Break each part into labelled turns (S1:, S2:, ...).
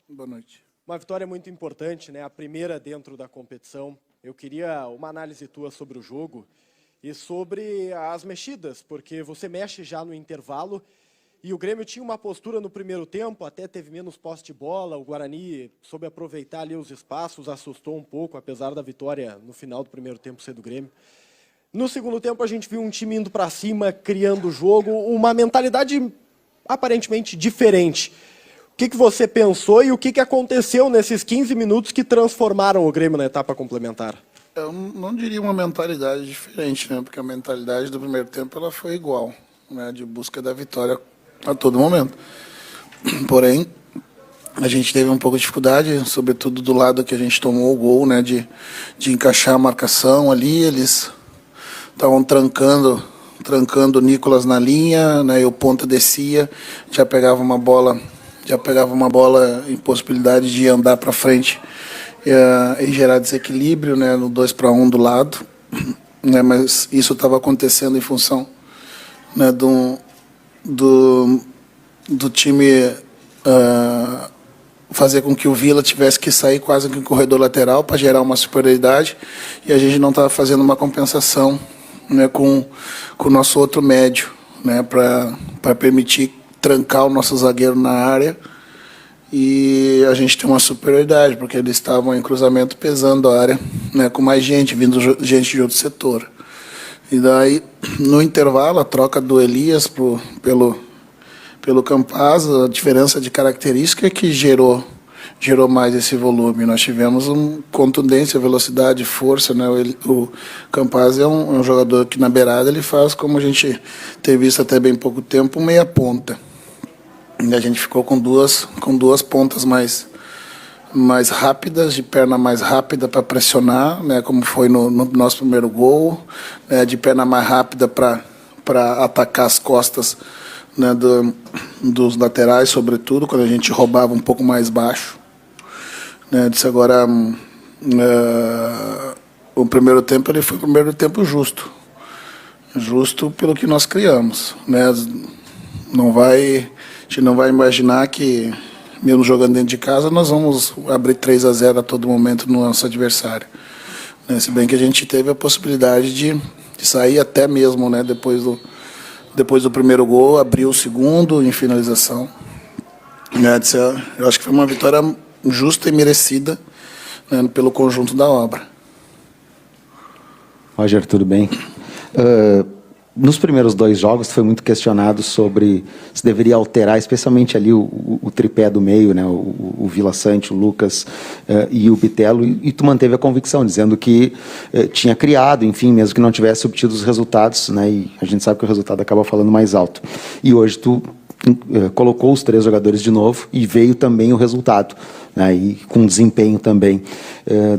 S1: Boa noite.
S2: Uma vitória muito importante, né? A primeira dentro da competição. Eu queria uma análise tua sobre o jogo e sobre as mexidas, porque você mexe já no intervalo e o Grêmio tinha uma postura no primeiro tempo, até teve menos posse de bola, o Guarani soube aproveitar ali os espaços, assustou um pouco, apesar da vitória no final do primeiro tempo ser do Grêmio. No segundo tempo a gente viu um time indo para cima, criando o jogo, uma mentalidade aparentemente diferente. O que você pensou e o que aconteceu nesses 15 minutos que transformaram o Grêmio na etapa complementar?
S1: Eu não diria uma mentalidade diferente, né? Porque a mentalidade do primeiro tempo ela foi igual, né? De busca da vitória a todo momento. Porém, a gente teve um pouco de dificuldade, sobretudo do lado que a gente tomou o gol, né? De encaixar a marcação ali. Eles estavam trancando o Nicolas na linha, né? E o ponta descia, já pegava uma bola em possibilidade de andar para frente e gerar desequilíbrio, né, no 2-1 do lado, né, mas isso estava acontecendo em função, né, do time fazer com que o Vila tivesse que sair quase que em corredor lateral para gerar uma superioridade, e a gente não estava fazendo uma compensação, né, com o nosso outro médio, né, para permitir trancar o nosso zagueiro na área. E a gente tem uma superioridade, porque eles estavam em cruzamento pesando a área, né, com mais gente, vindo gente de outro setor. E daí, no intervalo, a troca do Elias pelo Campaz, a diferença de característica que gerou mais esse volume. Nós tivemos contundência, velocidade, força, né? O Campaz é um jogador que na beirada ele faz, como a gente tem visto até bem pouco tempo, meia ponta. E a gente ficou com duas pontas mais rápidas, de perna mais rápida para pressionar, né, como foi no nosso primeiro gol, né, de perna mais rápida para atacar as costas, né, dos laterais, sobretudo, quando a gente roubava um pouco mais baixo. Né, disse agora, o primeiro tempo ele foi o primeiro tempo justo pelo que nós criamos. Né, a gente não vai imaginar que, mesmo jogando dentro de casa, nós vamos abrir 3-0 a todo momento no nosso adversário. Né? Se bem que a gente teve a possibilidade de sair até mesmo, né, depois do primeiro gol, abrir o segundo em finalização. Né? Eu acho que foi uma vitória justa e merecida, né, pelo conjunto da obra.
S3: Roger, tudo bem? Nos primeiros 2 jogos foi muito questionado sobre se deveria alterar, especialmente ali o tripé do meio, né, o Vila Sante, o Lucas e o Bitelo, e tu manteve a convicção, dizendo que tinha criado, enfim, mesmo que não tivesse obtido os resultados, né, e a gente sabe que o resultado acaba falando mais alto. E hoje tu colocou os 3 jogadores de novo e veio também o resultado, né, e com desempenho também.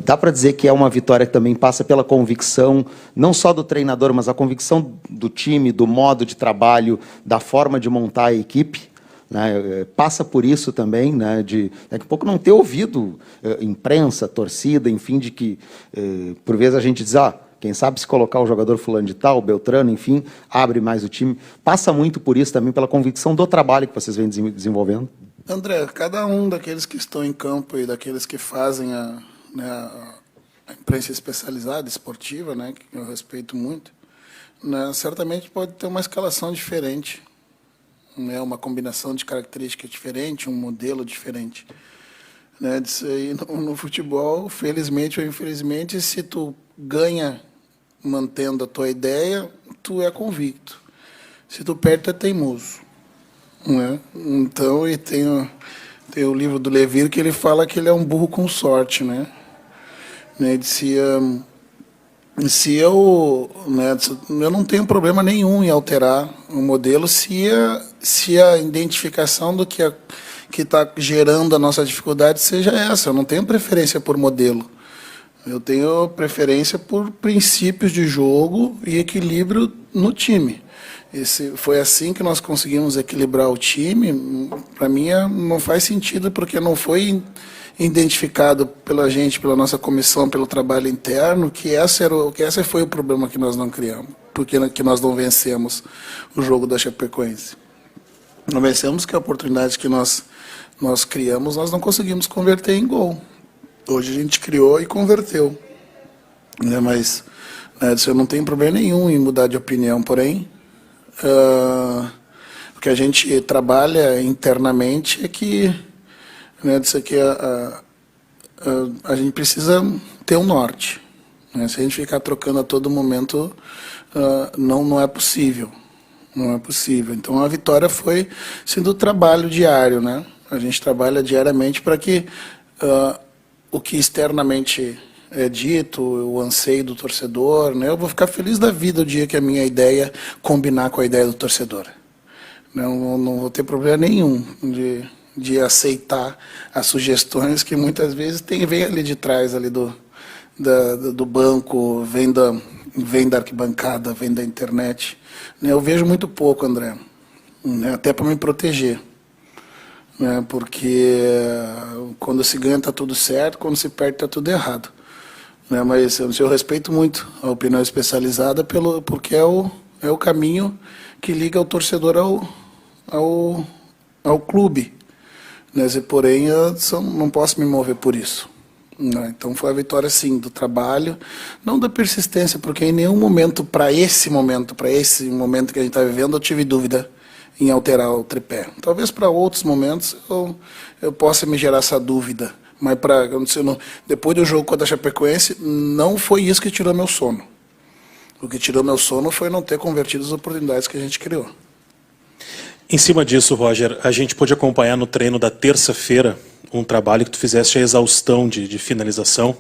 S3: Dá para dizer que é uma vitória que também passa pela convicção, não só do treinador, mas a convicção do time, do modo de trabalho, da forma de montar a equipe, né, passa por isso também, né, de daqui a pouco não ter ouvido imprensa, torcida, enfim, de que por vezes a gente diz, quem sabe se colocar o jogador fulano de tal, Beltrano, enfim, abre mais o time. Passa muito por isso também, pela convicção do trabalho que vocês vêm desenvolvendo?
S1: André, cada um daqueles que estão em campo e daqueles que fazem a imprensa especializada, esportiva, né, que eu respeito muito, né, certamente pode ter uma escalação diferente, né, uma combinação de características diferente, um modelo diferente. Né, disso aí, no futebol, felizmente ou infelizmente, se tu ganha mantendo a tua ideia, tu é convicto. Se tu perde, tu é teimoso. Né? Então, e tem o livro do Levir que ele fala que ele é um burro com sorte. Né? Ele dizia, eu não tenho problema nenhum em alterar o modelo se a identificação do que está gerando a nossa dificuldade seja essa. Eu não tenho preferência por modelo. Eu tenho preferência por princípios de jogo e equilíbrio no time. Foi assim que nós conseguimos equilibrar o time. Para mim, não faz sentido, porque não foi identificado pela gente, pela nossa comissão, pelo trabalho interno, que esse foi o problema que nós não criamos, porque que nós não vencemos o jogo da Chapecoense. Nós vencemos que a oportunidade que nós criamos, nós não conseguimos converter em gol. Hoje a gente criou e converteu. Né? Mas eu não tenho problema nenhum em mudar de opinião, porém, o que a gente trabalha internamente é que, disso aqui, a gente precisa ter um norte. Né? Se a gente ficar trocando a todo momento, não é possível. Não é possível. Então a vitória foi sendo trabalho diário, né? A gente trabalha diariamente para que o que externamente é dito, o anseio do torcedor, né? Eu vou ficar feliz da vida o dia que a minha ideia combinar com a ideia do torcedor. Não vou ter problema nenhum de aceitar as sugestões que muitas vezes vem ali de trás ali do banco, vem da arquibancada, vem da internet. Eu vejo muito pouco, André, até para me proteger. Porque quando se ganha está tudo certo, quando se perde está tudo errado. Mas eu respeito muito a opinião especializada porque é o caminho que liga o torcedor ao clube. Porém, eu não posso me mover por isso. Então foi a vitória, sim, do trabalho, não da persistência, porque em nenhum momento, para esse momento que a gente está vivendo, eu tive dúvida em alterar o tripé. Talvez para outros momentos eu possa me gerar essa dúvida, mas depois do jogo contra a Chapecoense, não foi isso que tirou meu sono. O que tirou meu sono foi não ter convertido as oportunidades que a gente criou.
S4: Em cima disso, Roger, a gente pôde acompanhar no treino da terça-feira um trabalho que tu fizeste a exaustão de finalização.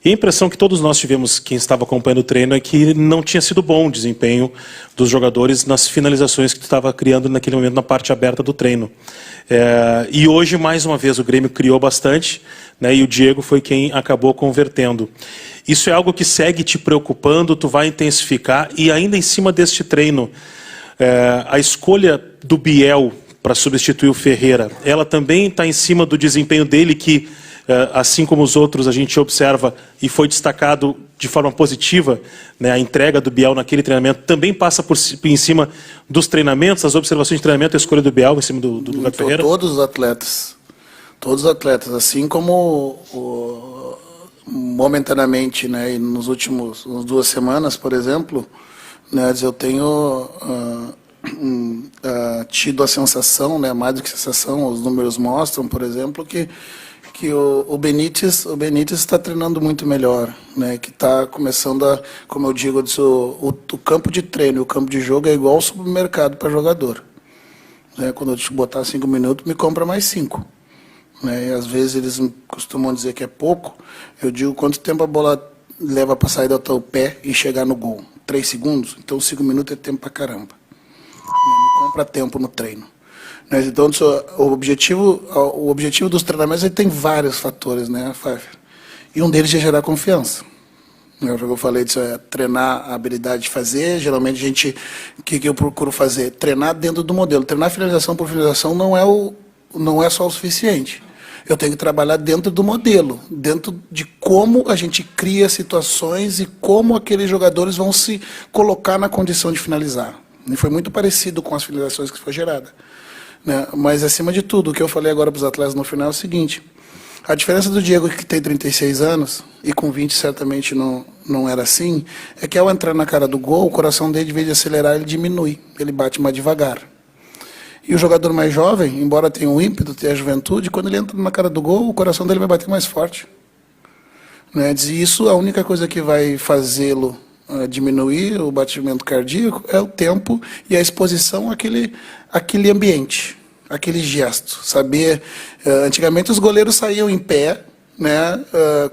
S4: E a impressão que todos nós tivemos, quem estava acompanhando o treino, é que não tinha sido bom o desempenho dos jogadores nas finalizações que tu estava criando naquele momento na parte aberta do treino. E hoje, mais uma vez, o Grêmio criou bastante, né, e o Diego foi quem acabou convertendo. Isso é algo que segue te preocupando, tu vai intensificar, e ainda em cima deste treino, a escolha do Biel para substituir o Ferreira, ela também está em cima do desempenho dele, que, assim como os outros, a gente observa e foi destacado de forma positiva, né, a entrega do Biel naquele treinamento, também passa em cima dos treinamentos, as observações de treinamento, a escolha do Biel em cima do lugar do Ferreira?
S1: Todos os atletas, assim como momentaneamente, né, e nas últimas 2 semanas, por exemplo, né, eu tenho tido a sensação, né, mais do que sensação, os números mostram, por exemplo, que o Benítez está treinando muito melhor, né, que está começando como eu digo, o campo de treino, o campo de jogo é igual ao supermercado para jogador. Né, quando eu te botar 5 minutos, me compra mais 5. Né, e às vezes eles costumam dizer que é pouco, eu digo quanto tempo a bola leva para sair do teu pé e chegar no gol. 3 segundos? Então 5 minutos é tempo para caramba. Me compra tempo no treino. Então, o objetivo dos treinamentos tem vários fatores, né, Fábio? E um deles é gerar confiança. Eu falei disso, treinar a habilidade de fazer. Geralmente, o que eu procuro fazer? Treinar dentro do modelo. Treinar finalização por finalização não é só o suficiente. Eu tenho que trabalhar dentro do modelo, dentro de como a gente cria situações e como aqueles jogadores vão se colocar na condição de finalizar. E foi muito parecido com as finalizações que foi gerada. Né? Mas, acima de tudo, o que eu falei agora para os atletas no final é o seguinte: a diferença do Diego, que tem 36 anos, e com 20 certamente não era assim, é que ao entrar na cara do gol, o coração dele, em vez de acelerar, ele diminui, ele bate mais devagar. E o jogador mais jovem, embora tenha um ímpeto, tenha a juventude, quando ele entra na cara do gol, o coração dele vai bater mais forte. Né? E isso, a única coisa que vai fazê-lo diminuir o batimento cardíaco é o tempo e a exposição àquele ambiente, aquele gesto. Saber, antigamente os goleiros saíam em pé, né,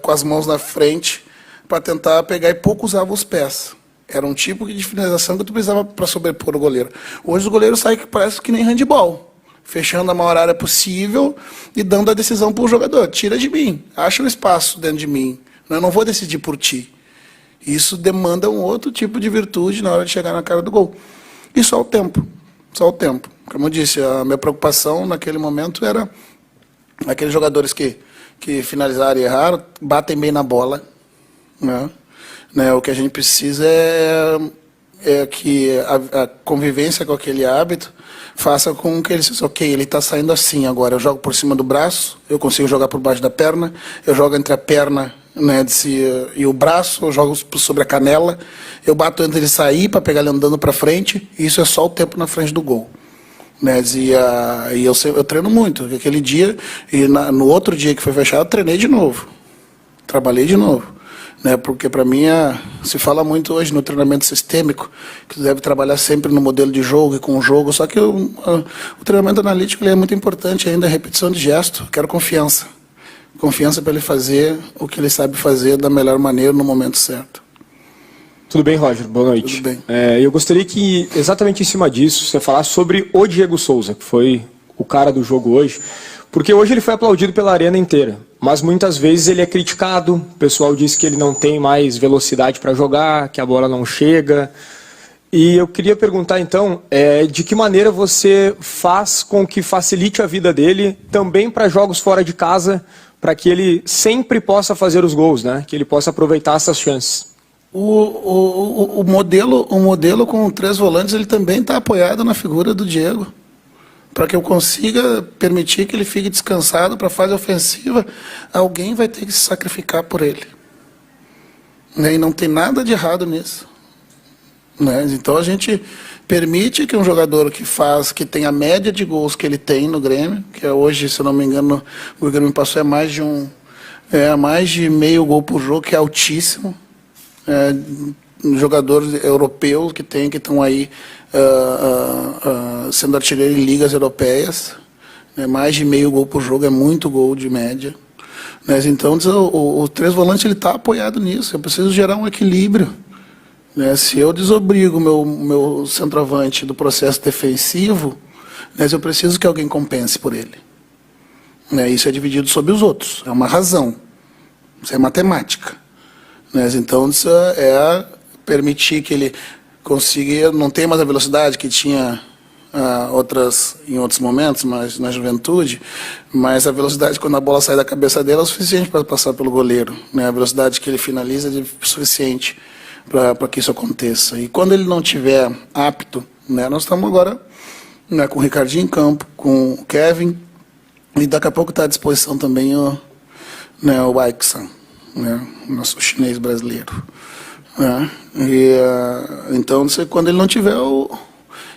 S1: com as mãos na frente, para tentar pegar, e pouco usavam os pés. Era um tipo de finalização que tu precisava para sobrepor o goleiro. Hoje o goleiro sai que parece que nem handebol, fechando a maior área possível e dando a decisão para o jogador. Tira de mim, acha um espaço dentro de mim. Eu não vou decidir por ti. Isso demanda um outro tipo de virtude na hora de chegar na cara do gol. E só o tempo. Só o tempo. Como eu disse, a minha preocupação naquele momento era aqueles jogadores que finalizaram e erraram, batem bem na bola. Né? O que a gente precisa é é que a convivência com aquele hábito faça com que ele seja, ok, ele está saindo assim agora, eu jogo por cima do braço, eu consigo jogar por baixo da perna, eu jogo entre a perna, né, e o braço, eu jogo sobre a canela, eu bato antes de sair para pegar ele andando para frente, e isso é só o tempo na frente do gol. Né, e eu treino muito, aquele dia, e no outro dia que foi fechado, eu treinei de novo, trabalhei de novo. Né, porque para mim se fala muito hoje no treinamento sistêmico, que você deve trabalhar sempre no modelo de jogo e com o jogo, só que o treinamento analítico ele é muito importante ainda, a repetição de gesto. Eu quero confiança. Confiança para ele fazer o que ele sabe fazer da melhor maneira no momento certo.
S5: Tudo bem, Roger? Boa noite.
S1: Tudo bem.
S5: Eu gostaria que, exatamente em cima disso, você falasse sobre o Diego Souza, que foi o cara do jogo hoje, porque hoje ele foi aplaudido pela arena inteira, mas muitas vezes ele é criticado, o pessoal diz que ele não tem mais velocidade para jogar, que a bola não chega. E eu queria perguntar então, de que maneira você faz com que facilite a vida dele também para jogos fora de casa, para que ele sempre possa fazer os gols, né? Que ele possa aproveitar essas chances.
S1: O modelo com 3 volantes ele também está apoiado na figura do Diego. Para que eu consiga permitir que ele fique descansado para a fase ofensiva, alguém vai ter que se sacrificar por ele. Né? E não tem nada de errado nisso. Né? Então a gente permite que um jogador que tem a média de gols que ele tem no Grêmio, que é hoje, se eu não me engano, o Grêmio passou mais de meio gol por jogo, que é altíssimo. Jogadores europeus que estão aí sendo artilheiro em ligas europeias, né, mais de meio gol por jogo, é muito gol de média. Né, então, o 3 volante está apoiado nisso, eu preciso gerar um equilíbrio. Né, se eu desobrigo o meu centroavante do processo defensivo, né, eu preciso que alguém compense por ele. Né, isso é dividido sobre os outros, é uma razão, isso é matemática. Né, então, isso é permitir que ele consiga, não tem mais a velocidade que tinha em outros momentos, mas na juventude, mas a velocidade quando a bola sai da cabeça dele é o suficiente para passar pelo goleiro. Né? A velocidade que ele finaliza é suficiente para que isso aconteça. E quando ele não estiver apto, né, nós estamos agora, né, com o Ricardinho em campo, com o Kevin, e daqui a pouco está à disposição também o Aixan, né, nosso chinês brasileiro. Então, quando ele não tiver,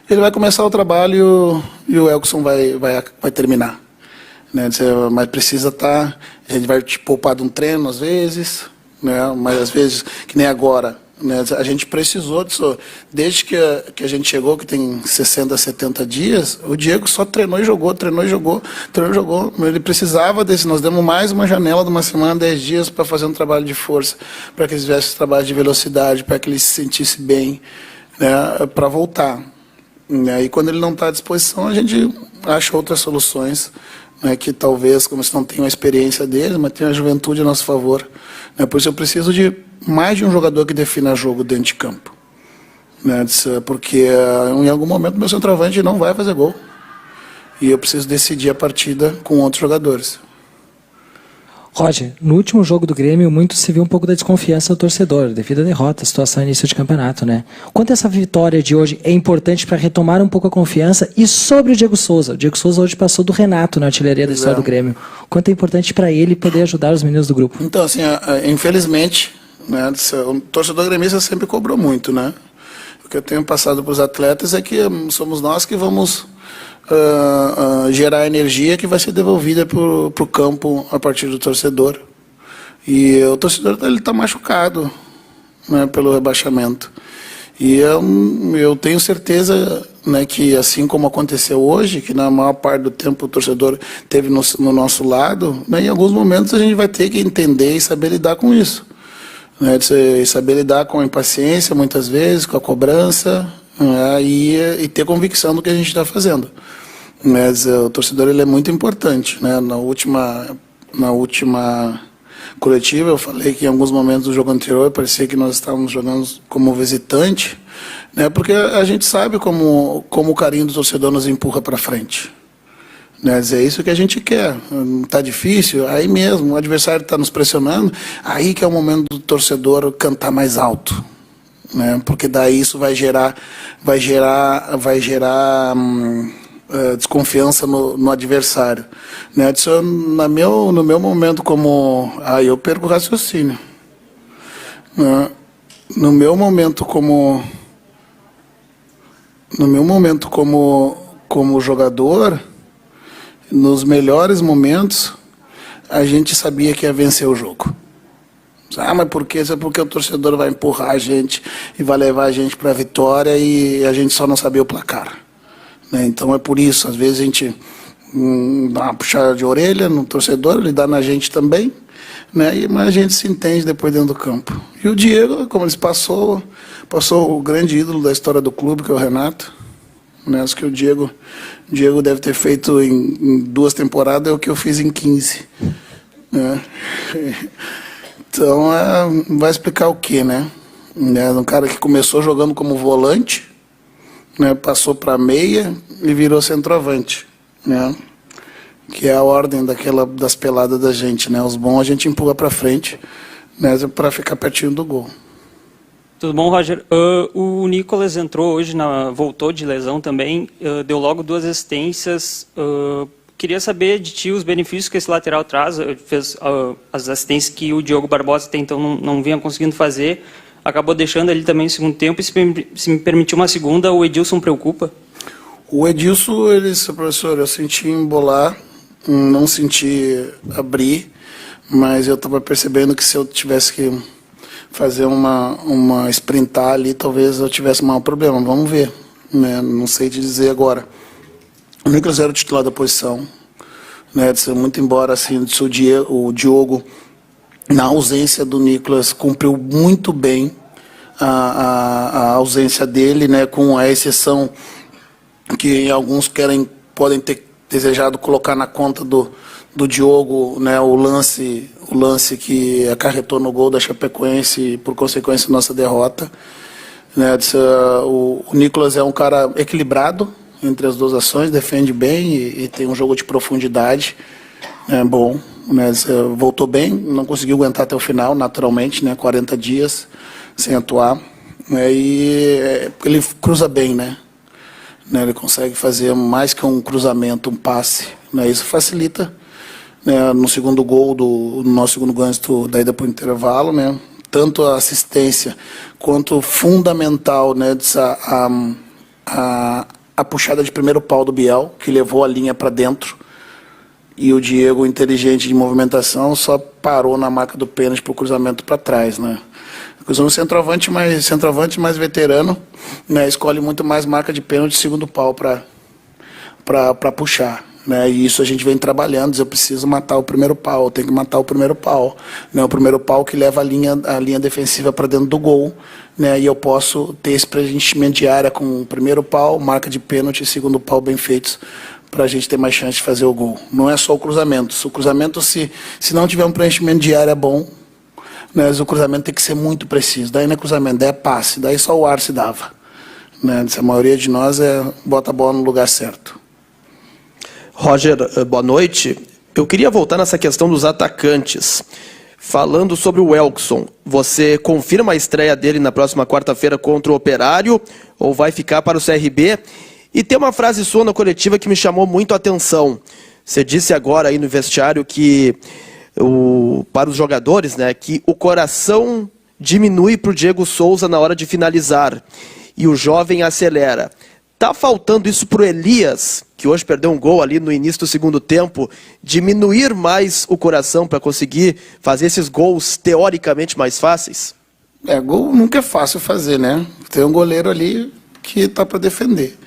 S1: ele vai começar o trabalho e o Elkson vai terminar. Né? Mas precisa estar. A gente vai te poupar de um treino às vezes, né? Mas às vezes, que nem agora. Né? A gente precisou disso. Desde que a gente chegou, que tem 60, 70 dias, o Diego só treinou e jogou, treinou e jogou. Ele precisava desse. Nós demos mais uma janela de uma semana, 10 dias, para fazer um trabalho de força, para que ele fizesse esse trabalho de velocidade, para que ele se sentisse bem, né? Para voltar. E quando ele não está à disposição, a gente acha outras soluções, né? Que talvez, como se não tem a experiência deles, mas tem a juventude a nosso favor. Né? Por isso eu preciso de mais de um jogador que defina jogo dentro de campo. Né? Porque em algum momento meu centroavante não vai fazer gol. E eu preciso decidir a partida com outros jogadores.
S6: Roger, no último jogo do Grêmio, muito se viu um pouco da desconfiança do torcedor, devido à derrota, a situação início de campeonato, né? Quanto essa vitória de hoje é importante para retomar um pouco a confiança? E sobre o Diego Souza hoje passou do Renato na artilharia da história do Grêmio. Quanto é importante para ele poder ajudar os meninos do grupo? Então,
S1: assim, infelizmente, né, o torcedor gremista sempre cobrou muito, né? O que eu tenho passado para os atletas é que somos nós que vamos gerar energia que vai ser devolvida para o campo a partir do torcedor. E o torcedor está machucado, né, pelo rebaixamento. E eu tenho certeza, né, que assim como aconteceu hoje, que na maior parte do tempo o torcedor esteve no nosso lado, né, em alguns momentos a gente vai ter que entender e saber lidar com isso. Né, e saber lidar com a impaciência, muitas vezes, com a cobrança, né, e ter convicção do que a gente está fazendo. Mas o torcedor ele é muito importante. Né? Na última coletiva eu falei que em alguns momentos do jogo anterior parecia que nós estávamos jogando como visitante, né? Porque a gente sabe como o carinho do torcedor nos empurra para frente. Né? É isso que a gente quer. Está difícil, aí mesmo, o adversário está nos pressionando, aí que é o momento do torcedor cantar mais alto. né? Porque daí isso vai gerar desconfiança no adversário, né? Isso, no meu momento como... eu perco o raciocínio. Né? No meu momento como jogador, nos melhores momentos, a gente sabia que ia vencer o jogo. Mas por quê? Isso é porque o torcedor vai empurrar a gente e vai levar a gente para a vitória e a gente só não sabia o placar. Né? Então é por isso, às vezes a gente dá uma puxada de orelha no torcedor, ele dá na gente também, né? Mas a gente se entende depois dentro do campo. E o Diego, como ele passou o grande ídolo da história do clube, que é o Renato. Né? Acho que o Diego deve ter feito em 2 temporadas é o que eu fiz em 15. Né? Então, vai explicar o quê, né? Um cara que começou jogando como volante, né? Passou para meia e virou centroavante, né? Que é a ordem das peladas da gente, né? Os bons a gente empurra para frente, né? Para ficar pertinho do gol.
S7: Tudo bom, Roger? O Nicolas entrou hoje, voltou de lesão também, deu logo 2 assistências. Queria saber de ti os benefícios que esse lateral traz. Fez as assistências que o Diogo Barbosa até então não vinha conseguindo fazer. Acabou deixando ali também no segundo tempo. E se me permitir uma segunda, o Edilson preocupa?
S1: O Edilson, professor, eu senti embolar, não senti abrir, mas eu estava percebendo que se eu tivesse que fazer uma sprintar ali, talvez eu tivesse maior problema. Vamos ver, né? Não sei te dizer agora. O Nicolas era o titular da posição, né? Muito embora assim, o Diogo, na ausência do Nicolas, cumpriu muito bem a ausência dele, né? Com a exceção que alguns podem ter desejado colocar na conta do Diogo, né? O lance que acarretou no gol da Chapecoense e, por consequência, nossa derrota. Né? O Nicolas é um cara equilibrado entre as 2 ações, defende bem e tem um jogo de profundidade bom, né? Voltou bem, não conseguiu aguentar até o final, naturalmente, né? 40 dias sem atuar, né? E ele cruza bem, né? Ele consegue fazer mais que um cruzamento, um passe, né? Isso facilita, né? No segundo gol no nosso segundo ganho da ida para o intervalo, né? Tanto a assistência quanto fundamental, né? A puxada de primeiro pau do Biel, que levou a linha para dentro, e o Diego, inteligente de movimentação, só parou na marca do pênalti para o cruzamento para trás, né? Um centroavante mais veterano, né? Escolhe muito mais marca de pênalti segundo pau para puxar, né? E isso a gente vem trabalhando. Eu preciso matar o primeiro pau, tenho que matar o primeiro pau, né? O primeiro pau que leva a linha defensiva para dentro do gol, né? E eu posso ter esse preenchimento de área com o primeiro pau, marca de pênalti e segundo pau bem feitos, para a gente ter mais chance de fazer o gol. Não é só o cruzamento. O cruzamento, se não tiver um preenchimento de área bom, né, o cruzamento tem que ser muito preciso. Daí não é cruzamento, daí é passe, daí só o ar se dava. Né? A maioria de nós bota a bola no lugar certo.
S8: Roger, boa noite. Eu queria voltar nessa questão dos atacantes. Falando sobre o Welkson, você confirma a estreia dele na próxima quarta-feira contra o Operário ou vai ficar para o CRB? E tem uma frase sua na coletiva que me chamou muito a atenção. Você disse agora aí no vestiário que para os jogadores, né, que o coração diminui para o Diego Souza na hora de finalizar e o jovem acelera. Tá faltando isso para o Elias, que hoje perdeu um gol ali no início do segundo tempo, diminuir mais o coração para conseguir fazer esses gols teoricamente mais fáceis?
S1: Gol nunca é fácil fazer, né? Tem um goleiro ali que tá para defender.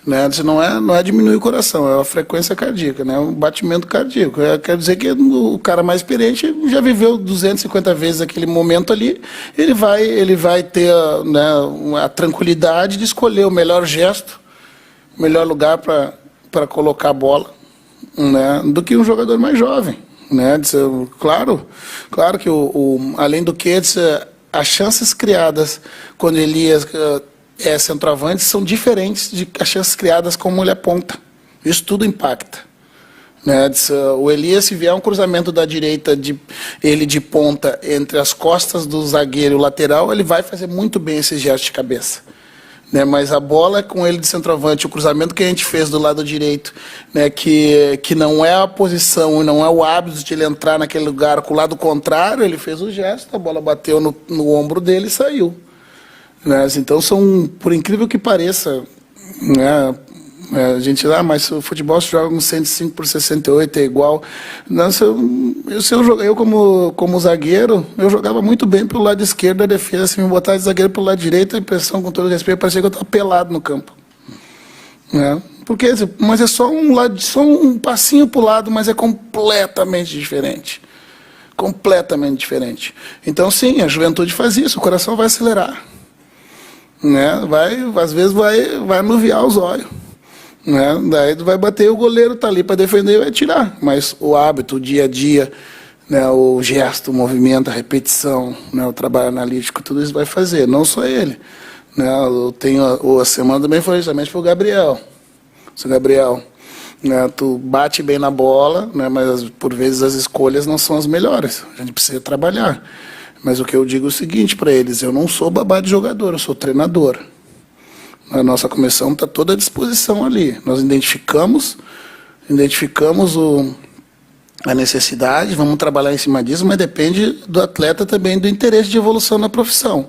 S1: Né? Não é diminuir o coração, é a frequência cardíaca, né? Um batimento cardíaco. Quer dizer que o cara mais experiente já viveu 250 vezes aquele momento ali, ele vai ter, né, a tranquilidade de escolher o melhor gesto, o melhor lugar para colocar a bola, né, do que um jogador mais jovem. Né? Claro que, além do que, as chances criadas quando Elias centroavante são diferentes de as chances criadas como ele aponta. Isso tudo impacta. Né? O Elias, se vier um cruzamento da direita, ele de ponta, entre as costas do zagueiro e o lateral, ele vai fazer muito bem esse gesto de cabeça. Né? Mas a bola com ele de centroavante, o cruzamento que a gente fez do lado direito, né? que não é a posição, não é o hábito de ele entrar naquele lugar com o lado contrário, ele fez o gesto, a bola bateu no ombro dele e saiu. Né? Então, por incrível que pareça, né? A gente mas o futebol se joga com 105 por 68, é igual. Não, eu como zagueiro, eu jogava muito bem pelo lado esquerdo da defesa. Se me botar de zagueiro pelo lado direito, a impressão, com todo respeito, parecia que eu estava pelado no campo. Né? Mas é só um passinho para o lado, mas é completamente diferente. Completamente diferente. Então, sim, a juventude faz isso, o coração vai acelerar. Né? Às vezes vai anuviar os olhos. Né? Daí tu vai bater, o goleiro está ali para defender e vai tirar. Mas o hábito, o dia a dia, né? O gesto, o movimento, a repetição, né? O trabalho analítico, tudo isso vai fazer, não só ele. Né? A semana também foi justamente para o Gabriel. Seu Gabriel, né? Tu bate bem na bola, né? Mas por vezes as escolhas não são as melhores. A gente precisa trabalhar. Mas o que eu digo é o seguinte para eles: eu não sou babá de jogador, eu sou treinador. A nossa comissão está toda à disposição ali. Nós identificamos a necessidade, vamos trabalhar em cima disso, mas depende do atleta também, do interesse de evolução na profissão.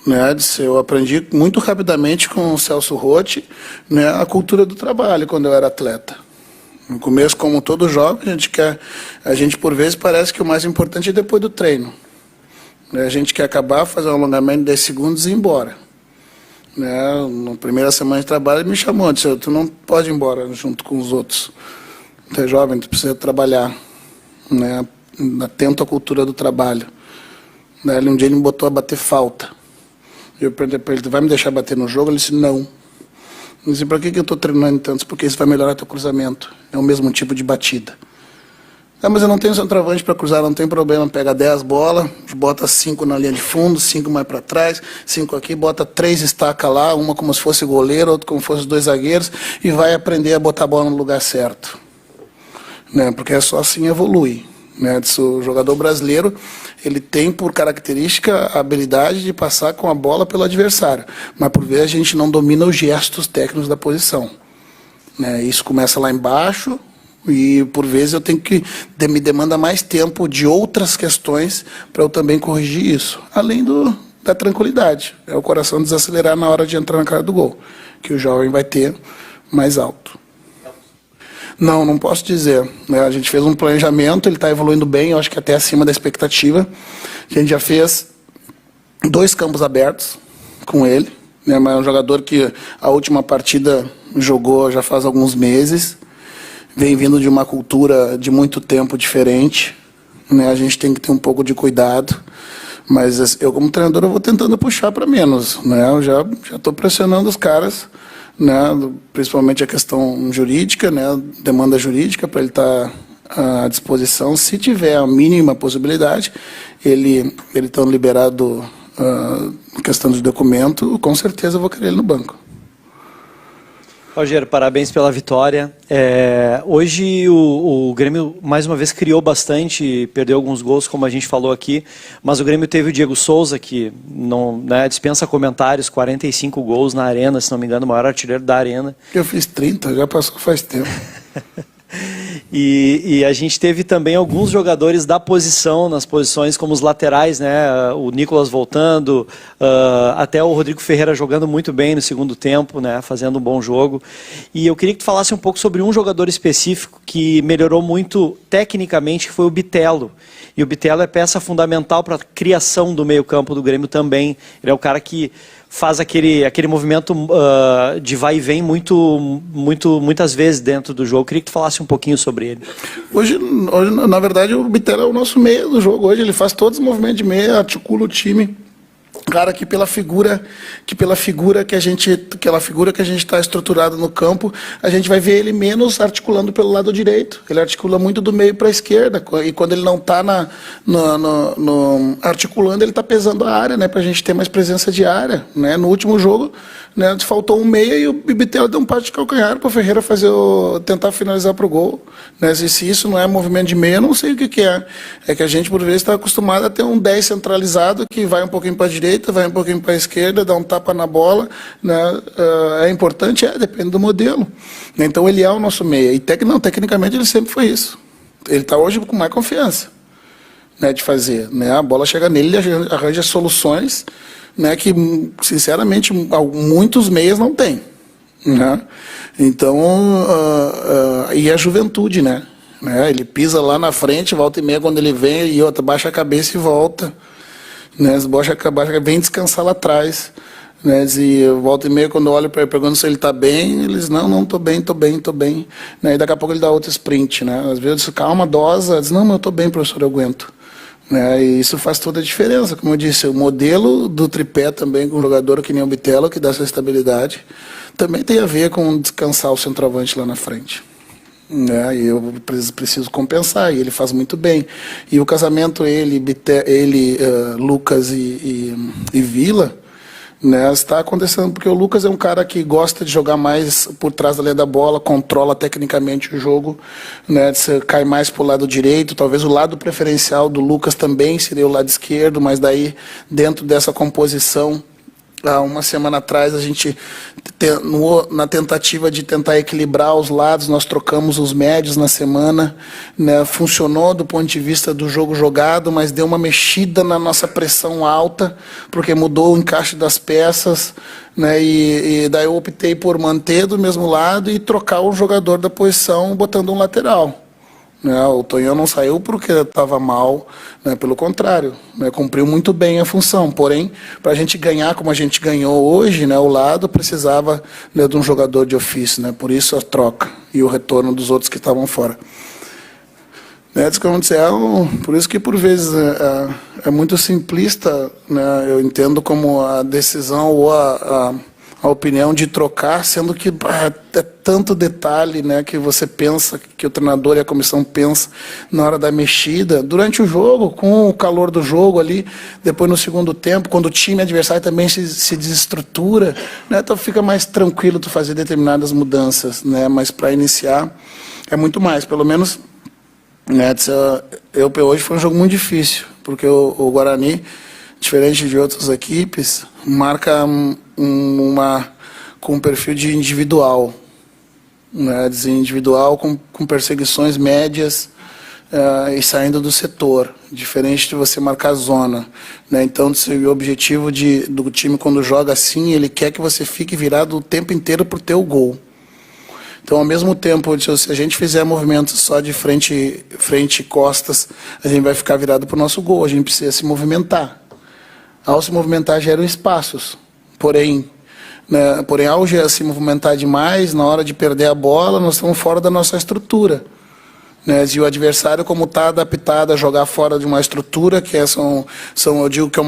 S1: Né? Eu aprendi muito rapidamente com o Celso Rotti, né, a cultura do trabalho quando eu era atleta. No começo, como todo jovem, a gente por vezes parece que o mais importante é depois do treino. A gente quer acabar, fazer um alongamento de 10 segundos e ir embora. Né? Na primeira semana de trabalho, ele me chamou, disse: tu não pode ir embora junto com os outros. Tu é jovem, tu precisa trabalhar. Né? Atento à cultura do trabalho. Daí, um dia ele me botou a bater falta. Eu perguntei para ele: tu vai me deixar bater no jogo? Ele disse: não. Eu disse: para que eu estou treinando tanto? Porque isso vai melhorar teu cruzamento. É o mesmo tipo de batida. Mas eu não tenho centroavante para cruzar, não tem problema. Pega 10 bolas, bota 5 na linha de fundo, 5 mais para trás, 5 aqui, bota 3 estacas lá, uma como se fosse goleiro, outra como se fosse 2 zagueiros, e vai aprender a botar a bola no lugar certo. Né? Porque é só assim evolui. Né? O jogador brasileiro, ele tem por característica a habilidade de passar com a bola pelo adversário, mas por vezes a gente não domina os gestos técnicos da posição. Né? Isso começa lá embaixo, e por vezes eu tenho que me demanda mais tempo de outras questões para eu também corrigir isso, além da tranquilidade, é o coração desacelerar na hora de entrar na cara do gol, que o jovem vai ter mais alto. Não posso dizer, né? A gente fez um planejamento, ele está evoluindo bem, eu acho que até acima da expectativa. A gente já fez 2 campos abertos com ele, né? Mas é um jogador que a última partida jogou já faz alguns meses, vem vindo de uma cultura de muito tempo diferente, né? A gente tem que ter um pouco de cuidado, mas eu como treinador eu vou tentando puxar para menos, né? Eu já estou pressionando os caras, né? Principalmente a questão jurídica, né? Demanda jurídica para ele estar à disposição, se tiver a mínima possibilidade, ele estando liberado questão de documento, com certeza eu vou querer ele no banco.
S9: Roger, parabéns pela vitória. Hoje o Grêmio mais uma vez criou bastante, perdeu alguns gols, como a gente falou aqui, mas o Grêmio teve o Diego Souza, que não, né, dispensa comentários, 45 gols na Arena, se não me engano, o maior artilheiro da Arena.
S1: Eu fiz 30, já passou faz tempo.
S9: E a gente teve também alguns jogadores da posição, nas posições como os laterais, né? O Nicolas voltando, até o Rodrigo Ferreira jogando muito bem no segundo tempo, né? Fazendo um bom jogo. E eu queria que tu falasse um pouco sobre um jogador específico que melhorou muito tecnicamente, que foi o Bitelo. E o Bitelo é peça fundamental para a criação do meio-campo do Grêmio também. Ele é o cara que faz aquele movimento de vai e vem muitas vezes dentro do jogo. Eu queria que tu falasse um pouquinho sobre ele.
S1: Hoje, na verdade, o Bitelo é o nosso meia do jogo. Hoje ele faz todos os movimentos de meia, articula o time. Cara, que pela figura que a gente está estruturado no campo, a gente vai ver ele menos articulando pelo lado direito. Ele articula muito do meio para a esquerda, e quando ele não está articulando, ele está pesando a área, né, para a gente ter mais presença de área, né? No último jogo, né? Faltou um meia e o Bitelo deu um passe de calcanhar para o Ferreira tentar finalizar para o gol. Né? Se isso não é movimento de meia, eu não sei o que é. É que a gente, por vezes, está acostumado a ter um 10 centralizado que vai um pouquinho para a direita, vai um pouquinho para a esquerda, dá um tapa na bola. Né? É importante? Depende do modelo. Então, ele é o nosso meia. E tecnicamente, ele sempre foi isso. Ele está hoje com mais confiança, né, de fazer. Né? A bola chega nele, ele arranja soluções, né, que, sinceramente, muitos meias não têm. Né? Então, e a juventude, né? Ele pisa lá na frente, volta e meia quando ele vem, e outra, baixa a cabeça e volta. Né? Vem descansar lá atrás. Né? E volta e meia, quando eu olho para ele, pergunto se ele está bem, eles, não, estou bem. Né? E daqui a pouco ele dá outro sprint. Né? Às vezes, calma, dosa, diz, não, mas eu estou bem, professor, eu aguento. Né? E isso faz toda a diferença. Como eu disse, o modelo do tripé também, com um jogador que nem o Bitelo, que dá essa estabilidade, também tem a ver com descansar o centroavante lá na frente. Né? E eu preciso compensar, e ele faz muito bem. E o casamento, Lucas e Vila, né, está acontecendo porque o Lucas é um cara que gosta de jogar mais por trás da linha da bola, controla tecnicamente o jogo, né, cai mais para o lado direito. Talvez o lado preferencial do Lucas também seria o lado esquerdo, mas daí dentro dessa composição, há uma semana atrás, a gente, na tentativa de tentar equilibrar os lados, nós trocamos os médios na semana. Né? Funcionou do ponto de vista do jogo jogado, mas deu uma mexida na nossa pressão alta, porque mudou o encaixe das peças. Né? E daí eu optei por manter do mesmo lado e trocar o jogador da posição, botando um lateral. Né? O Tonhão não saiu porque estava mal, né? Pelo contrário, né? Cumpriu muito bem a função. Porém, para a gente ganhar como a gente ganhou hoje, né? O lado precisava, né, de um jogador de ofício. Né? Por isso a troca e o retorno dos outros que estavam fora. Né? Por isso que, por vezes, é muito simplista. Né? Eu entendo como a decisão ou a opinião de trocar, sendo que é tanto detalhe, né, que você pensa, que o treinador e a comissão pensam na hora da mexida, durante o jogo, com o calor do jogo ali, depois no segundo tempo, quando o time adversário também se desestrutura, né, então fica mais tranquilo tu fazer determinadas mudanças, né, mas para iniciar é muito mais, pelo menos, né, hoje foi um jogo muito difícil, porque o Guarani, diferente de outras equipes, marca com um perfil de individual, né, individual com perseguições médias e saindo do setor, diferente de você marcar zona. Né? Então, o objetivo do time, quando joga assim, ele quer que você fique virado o tempo inteiro para o teu gol. Então, ao mesmo tempo, se a gente fizer movimentos só de frente e costas, a gente vai ficar virado para o nosso gol, a gente precisa se movimentar. Ao se movimentar, geram espaços. Porém, ao se movimentar demais, na hora de perder a bola, nós estamos fora da nossa estrutura. Né? E o adversário, como está adaptado a jogar fora de uma estrutura, que eu digo que é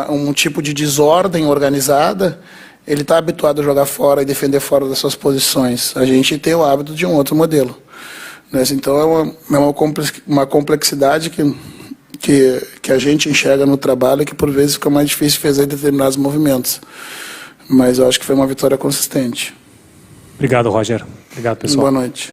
S1: um tipo de desordem organizada, ele está habituado a jogar fora e defender fora das suas posições. A gente tem o hábito de um outro modelo. Né? Então, é uma complexidade que a gente enxerga no trabalho, que por vezes fica mais difícil fazer determinados movimentos. Mas eu acho que foi uma vitória consistente.
S4: Obrigado, Roger. Obrigado, pessoal.
S1: Boa noite.